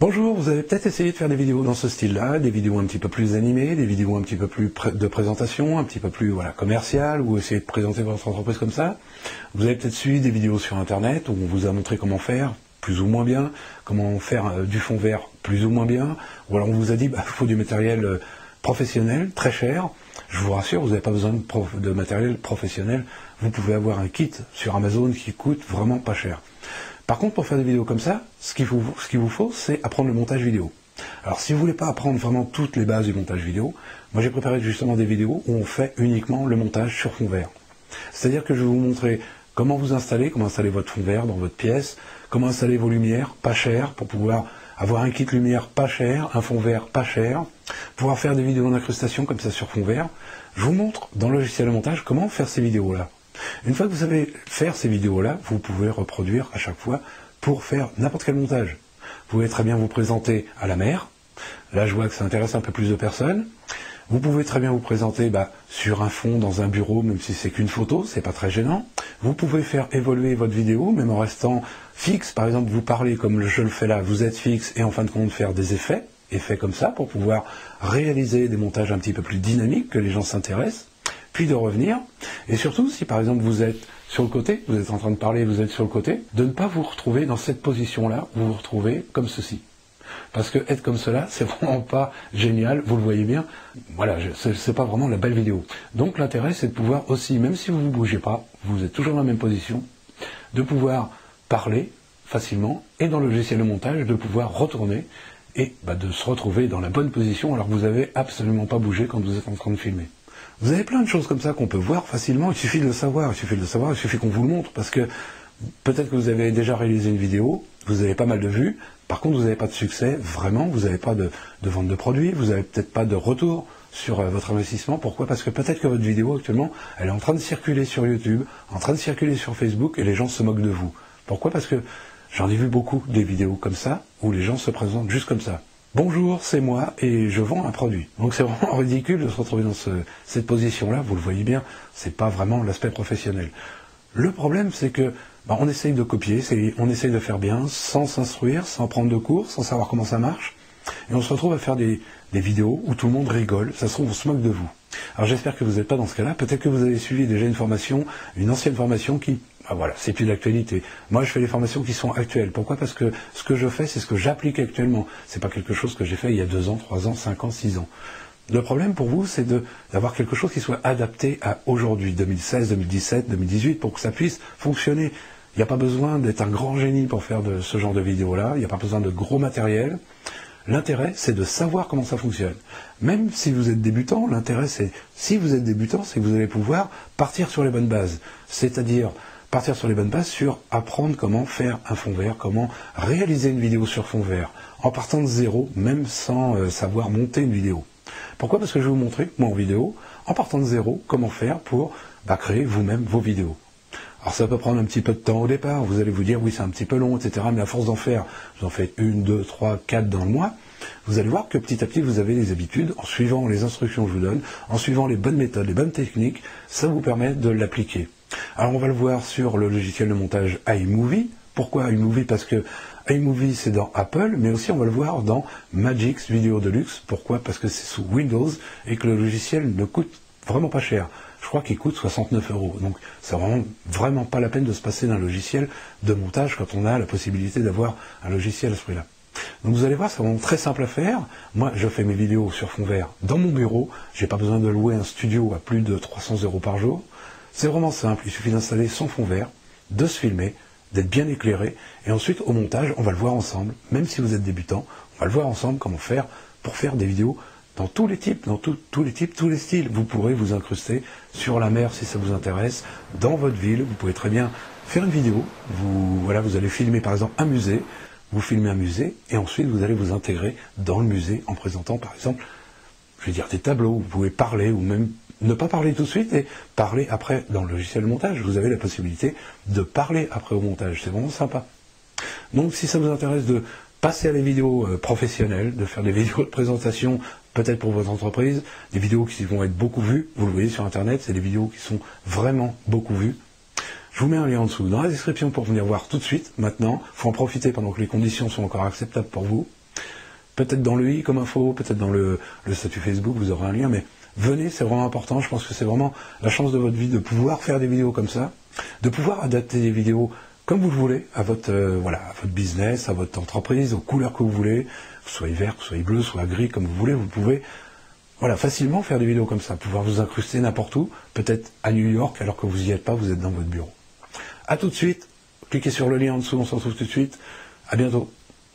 Bonjour, vous avez peut-être essayé de faire des vidéos dans ce style-là, des vidéos un petit peu plus animées, des vidéos un petit peu plus de présentation, un petit peu plus commerciales, ou essayer de présenter votre entreprise comme ça. Vous avez peut-être suivi des vidéos sur Internet où on vous a montré comment faire plus ou moins bien, comment faire du fond vert plus ou moins bien, ou alors on vous a dit il faut du matériel professionnel, très cher. Je vous rassure, vous n'avez pas besoin de matériel professionnel, vous pouvez avoir un kit sur Amazon qui coûte vraiment pas cher. Par contre, pour faire des vidéos comme ça, ce qu'il vous faut, c'est apprendre le montage vidéo. Alors, si vous voulez pas apprendre vraiment toutes les bases du montage vidéo, moi j'ai préparé justement des vidéos où on fait uniquement le montage sur fond vert. C'est-à-dire que je vais vous montrer comment installer votre fond vert dans votre pièce, comment installer vos lumières pas chères pour pouvoir avoir un kit lumière pas cher, un fond vert pas cher, pouvoir faire des vidéos d'incrustation comme ça sur fond vert. Je vous montre dans le logiciel de montage comment faire ces vidéos-là. Une fois que vous savez faire ces vidéos-là, vous pouvez reproduire à chaque fois pour faire n'importe quel montage. Vous pouvez très bien vous présenter à la mer. Là, je vois que ça intéresse un peu plus de personnes. Vous pouvez très bien vous présenter sur un fond, dans un bureau, même si c'est qu'une photo, c'est pas très gênant. Vous pouvez faire évoluer votre vidéo, même en restant fixe. Par exemple, vous parlez comme je le fais là, vous êtes fixe, et en fin de compte, faire des effets comme ça, pour pouvoir réaliser des montages un petit peu plus dynamiques, que les gens s'intéressent. Puis de revenir, et surtout si par exemple vous êtes sur le côté, vous êtes en train de parler, vous êtes sur le côté, de ne pas vous retrouver dans cette position-là, vous vous retrouvez comme ceci. Parce que être comme cela, c'est vraiment pas génial, vous le voyez bien, voilà, c'est pas vraiment la belle vidéo. Donc l'intérêt c'est de pouvoir aussi, même si vous ne bougez pas, vous êtes toujours dans la même position, de pouvoir parler facilement, et dans le logiciel de montage, de pouvoir retourner, et de se retrouver dans la bonne position alors que vous n'avez absolument pas bougé quand vous êtes en train de filmer. Vous avez plein de choses comme ça qu'on peut voir facilement, il suffit de le savoir, il suffit qu'on vous le montre, parce que peut-être que vous avez déjà réalisé une vidéo, vous avez pas mal de vues, par contre vous n'avez pas de succès, vraiment, vous n'avez pas de vente de produits, vous n'avez peut-être pas de retour sur votre investissement. Pourquoi? Parce que peut-être que votre vidéo actuellement, elle est en train de circuler sur YouTube, en train de circuler sur Facebook, et les gens se moquent de vous. Pourquoi? Parce que j'en ai vu beaucoup des vidéos comme ça, où les gens se présentent juste comme ça. Bonjour, c'est moi et je vends un produit. Donc c'est vraiment ridicule de se retrouver dans cette position-là, vous le voyez bien, c'est pas vraiment l'aspect professionnel. Le problème c'est que on essaye de copier, on essaye de faire bien, sans s'instruire, sans prendre de cours, sans savoir comment ça marche, et on se retrouve à faire des vidéos où tout le monde rigole, ça se trouve on se moque de vous. Alors j'espère que vous n'êtes pas dans ce cas-là, peut-être que vous avez suivi déjà une ancienne formation qui... voilà, c'est plus d'actualité. Moi, je fais des formations qui sont actuelles. Pourquoi? Parce que ce que je fais, c'est ce que j'applique actuellement. C'est pas quelque chose que j'ai fait il y a 2 ans, 3 ans, 5 ans, 6 ans. Le problème pour vous, c'est d'avoir quelque chose qui soit adapté à aujourd'hui, 2016, 2017, 2018, pour que ça puisse fonctionner. Il n'y a pas besoin d'être un grand génie pour faire de ce genre de vidéos-là. Il n'y a pas besoin de gros matériel. L'intérêt, c'est de savoir comment ça fonctionne. Même si vous êtes débutant, l'intérêt, c'est que vous allez pouvoir partir sur les bonnes bases. C'est-à-dire partir sur les bonnes bases sur apprendre comment faire un fond vert, comment réaliser une vidéo sur fond vert, en partant de zéro, même sans savoir monter une vidéo. Pourquoi? Parce que je vais vous montrer, moi en vidéo, en partant de zéro, comment faire pour créer vous-même vos vidéos. Alors ça peut prendre un petit peu de temps au départ, vous allez vous dire oui c'est un petit peu long, etc. Mais à force d'en faire, vous en faites 1, 2, 3, 4 dans le mois, vous allez voir que petit à petit vous avez des habitudes, en suivant les instructions que je vous donne, en suivant les bonnes méthodes, les bonnes techniques, ça vous permet de l'appliquer. Alors on va le voir sur le logiciel de montage iMovie. Pourquoi iMovie? Parce que iMovie c'est dans Apple, mais aussi on va le voir dans Magix Video Deluxe. Pourquoi? Parce que c'est sous Windows et que le logiciel ne coûte vraiment pas cher. Je crois qu'il coûte 69 €. Donc c'est vraiment pas la peine de se passer d'un logiciel de montage quand on a la possibilité d'avoir un logiciel à ce prix-là. Donc vous allez voir, c'est vraiment très simple à faire. Moi, je fais mes vidéos sur fond vert dans mon bureau. J'ai pas besoin de louer un studio à plus de 300 € par jour. C'est vraiment simple. Il suffit d'installer son fond vert, de se filmer, d'être bien éclairé. Et ensuite, au montage, on va le voir ensemble. Même si vous êtes débutant, on va le voir ensemble comment faire pour faire des vidéos dans tous les types, tous les styles. Vous pourrez vous incruster sur la mer si ça vous intéresse, dans votre ville. Vous pouvez très bien faire une vidéo. Vous allez filmer par exemple un musée. Vous filmez un musée et ensuite vous allez vous intégrer dans le musée en présentant par exemple, je vais dire des tableaux. Vous pouvez parler ou même ne pas parler tout de suite et parler après dans le logiciel de montage. Vous avez la possibilité de parler après au montage. C'est vraiment sympa. Donc si ça vous intéresse de passer à les vidéos professionnelles, de faire des vidéos de présentation, peut-être pour votre entreprise, des vidéos qui vont être beaucoup vues, vous le voyez sur Internet, c'est des vidéos qui sont vraiment beaucoup vues. Je vous mets un lien en dessous dans la description pour venir voir tout de suite, maintenant. Il faut en profiter pendant que les conditions sont encore acceptables pour vous. peut-être dans le i comme info, peut-être dans le statut Facebook, vous aurez un lien, mais venez, c'est vraiment important. Je pense que c'est vraiment la chance de votre vie de pouvoir faire des vidéos comme ça, de pouvoir adapter des vidéos comme vous le voulez, à votre à votre business, à votre entreprise, aux couleurs que vous voulez, que ce soit vert, que ce soit bleu, soit gris, comme vous voulez, vous pouvez facilement faire des vidéos comme ça, pouvoir vous incruster n'importe où, peut-être à New York, alors que vous n'y êtes pas, vous êtes dans votre bureau. A tout de suite, cliquez sur le lien en dessous, on se retrouve tout de suite, à bientôt.